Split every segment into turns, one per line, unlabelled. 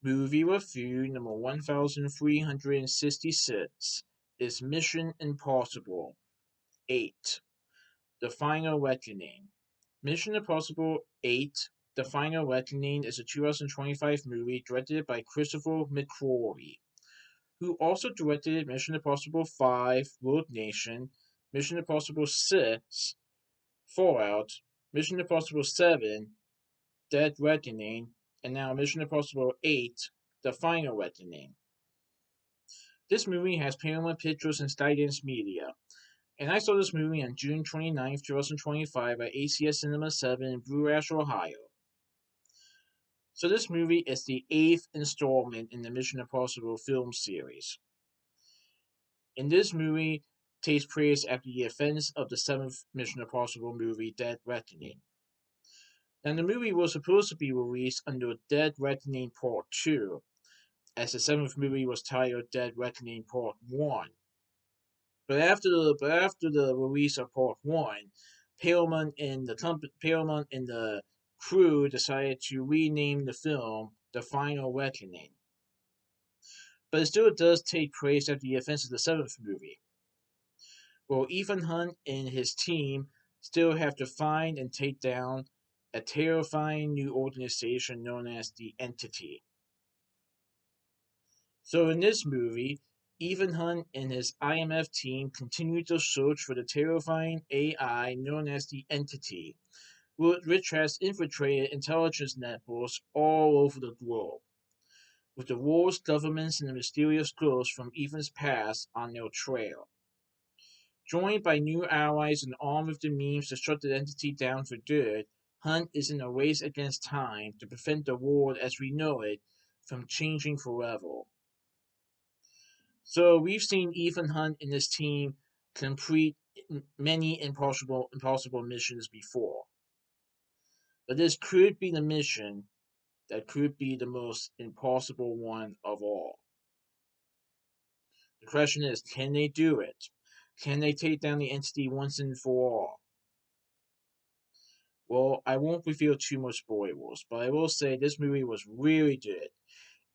Movie review number 1366 is Mission Impossible 8 The Final Reckoning. Mission Impossible 8 The Final Reckoning is a 2025 movie directed by Christopher McQuarrie, who also directed Mission Impossible 5 Rogue Nation, Mission Impossible 6 Fallout, Mission Impossible 7 Dead Reckoning, and now Mission Impossible 8 The Final Reckoning. This movie has Paramount Pictures and Skydance Media, and I saw this movie on June 29th, 2025 at ACX Cinema 7 in Blue Ash, Ohio. So this movie is the 8th installment in the Mission Impossible film series. In this movie takes place after the events of the 7th Mission Impossible movie, Dead Reckoning. Now the movie was supposed to be released under Dead Reckoning Part 2, as the 7th movie was titled Dead Reckoning Part 1. But after the release of Part One, Paramount and the crew decided to rename the film The Final Reckoning. But it still does take place after the events of the seventh movie, where Ethan Hunt and his team still have to find and take down a terrifying new organization known as the Entity. So in this movie, Ethan Hunt and his IMF team continue to search for the terrifying AI known as the Entity, which has infiltrated intelligence networks all over the globe, with the wars, governments, and the mysterious ghosts from Ethan's past on their trail. Joined by new allies and armed with the means to shut the Entity down for good, Hunt is in a race against time to prevent the world as we know it from changing forever. So we've seen Ethan Hunt and his team complete many impossible missions before. But this could be the mission that could be the most impossible one of all. The question is, can they do it? Can they take down the Entity once and for all? Well, I won't reveal too much spoilers, but I will say this movie was really good.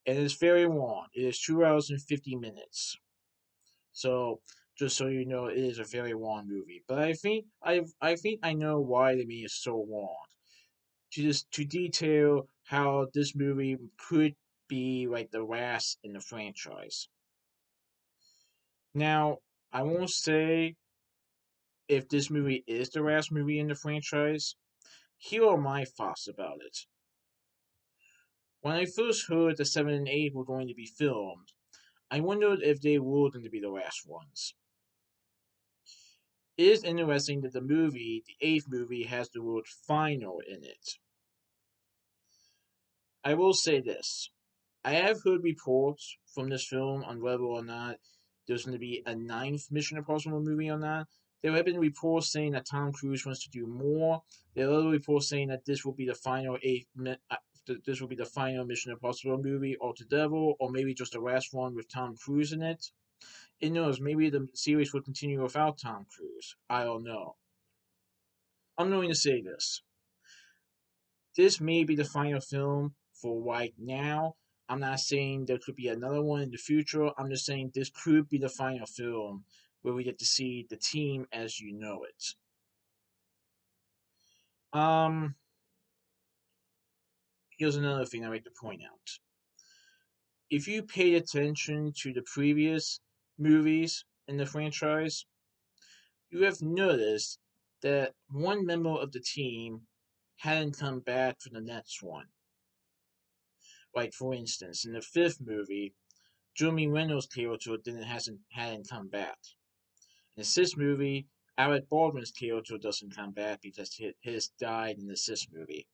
And it's very long. It is 2 hours and 50 minutes. So just so you know, it is a very long movie. But I think I know why the movie is so long. To detail how this movie could be like the last in the franchise. Now, I won't say if this movie is the last movie in the franchise. Here are my thoughts about it. When I first heard the 7 and 8 were going to be filmed, I wondered if they were going to be the last ones. It is interesting that the 8th movie, has the word final in it. I will say this. I have heard reports from this film on whether or not there's going to be a ninth Mission Impossible movie or not. There have been reports saying that Tom Cruise wants to do more. There are other reports saying that this will be the final this will be the final Mission Impossible movie altogether, or maybe just the last one with Tom Cruise in it. Who knows? Maybe the series will continue without Tom Cruise. I don't know. I'm going to say this. This may be the final film for right now. I'm not saying there could be another one in the future. I'm just saying this could be the final film where we get to see the team as you know it. Um, Here's another thing I'd like to point out. If you paid attention to the previous movies in the franchise, you have noticed that one member of the team hadn't come back for the next one. Like for instance, in the fifth movie, Jeremy Reynolds' character hadn't come back. In the sixth movie, Alec Baldwin's character doesn't come back because his died in the sixth movie.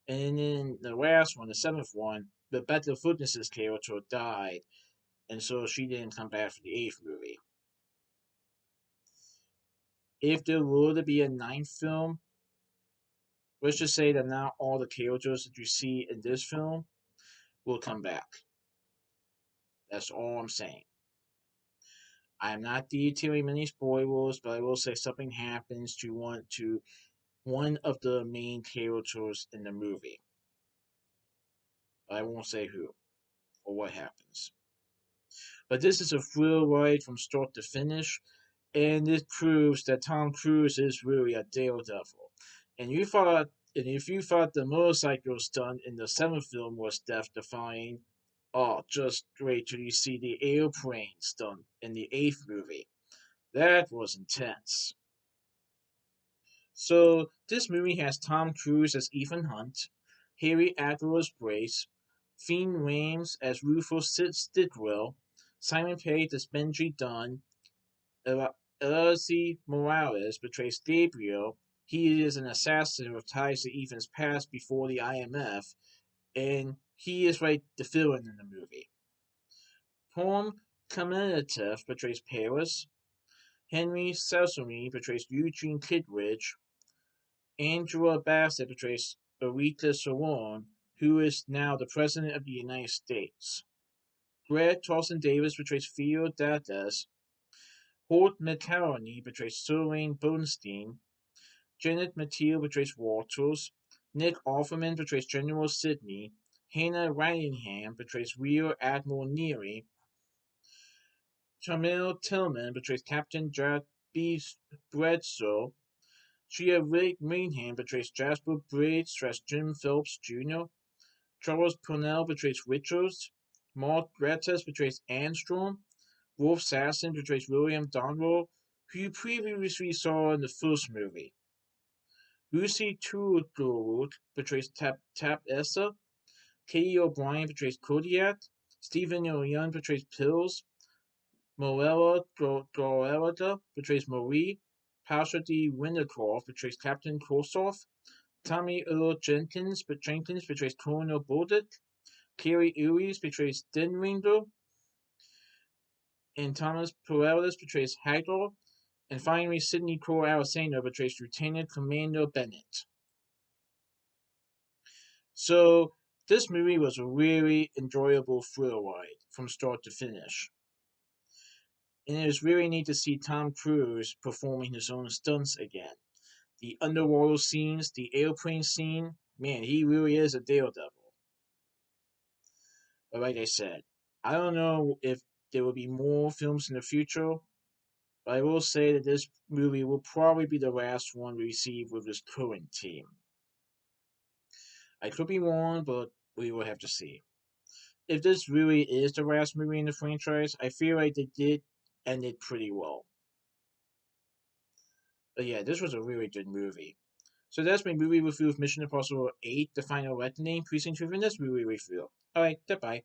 And in the last one, the seventh one, Rebecca Footness's character died, and so she didn't come back for the eighth movie. If there were to be a ninth film, let's just say that not all the characters that you see in this film will come back. That's all I'm saying. I am not detailing many spoilers, but I will say something happens to one of the main characters in the movie. I won't say who. or what happens. But this is a thrill ride from start to finish, and it proves that Tom Cruise is really a daredevil. And you thought, and if you thought the motorcycle stunt in the seventh film was death-defying, oh, just wait till you see the airplane stunt in the eighth movie. That was intense. So this movie has Tom Cruise as Ethan Hunt, Harry Adler as Brace, Fiend Rames as Rufus Stidwell, Simon Pegg as Benji Dunn, Elsie Morales portrays Gabriel. He is an assassin with ties to Ethan's past before the IMF, and he is like the villain in the movie. Paul Kamenetev portrays Paris. Henry Sesame portrays Eugene Kidridge. Angela Bassett portrays Aretha Solange, who is now the President of the United States. Greg Torson Davis portrays Theo Dadas. Holt McCarroney portrays Sterling Bernstein. Janet Mathilde portrays Walters. Nick Offerman portrays General Sidney. Hannah Whitingham portrays Rear Admiral Neary. Jamel Tillman portrays Captain Jack B. Bledsoe. Gia Rainham portrays Jasper Braid/Jim Phelps Jr. Charles Purnell portrays Richards. Mark Gatiss portrays Armstrong. Wolf Sasson portrays William Donroe, who you previously saw in the first movie. Lucy Tudorwood portrays Tap Essa. Katie O'Brien portrays Kodiak. Stephen Young portrays Pills. Moella Dorelada portrays Marie. Pasha D. Wintercroft portrays Captain Korsoff. Tommy Earl Jenkins portrays Colonel Bolduc. Carrie Ellis portrays Denringer. And Thomas Perales portrays Hagler. And finally, Sidney Cole Alexander portrays Lieutenant Commander Bennett. So, this movie was a really enjoyable thrill ride from start to finish. And it was really neat to see Tom Cruise performing his own stunts again. The underwater scenes, the airplane scene, man, he really is a daredevil. But like I said, I don't know if there will be more films in the future, but I will say that this movie will probably be the last one we receive with this current team. I could be wrong, but we will have to see. If this really is the last movie in the franchise, I feel like they did end it pretty well. But yeah, this was a really good movie. So that's my movie review of Mission Impossible 8, The Final Reckoning, Precinct 2 in this movie review. Alright, goodbye.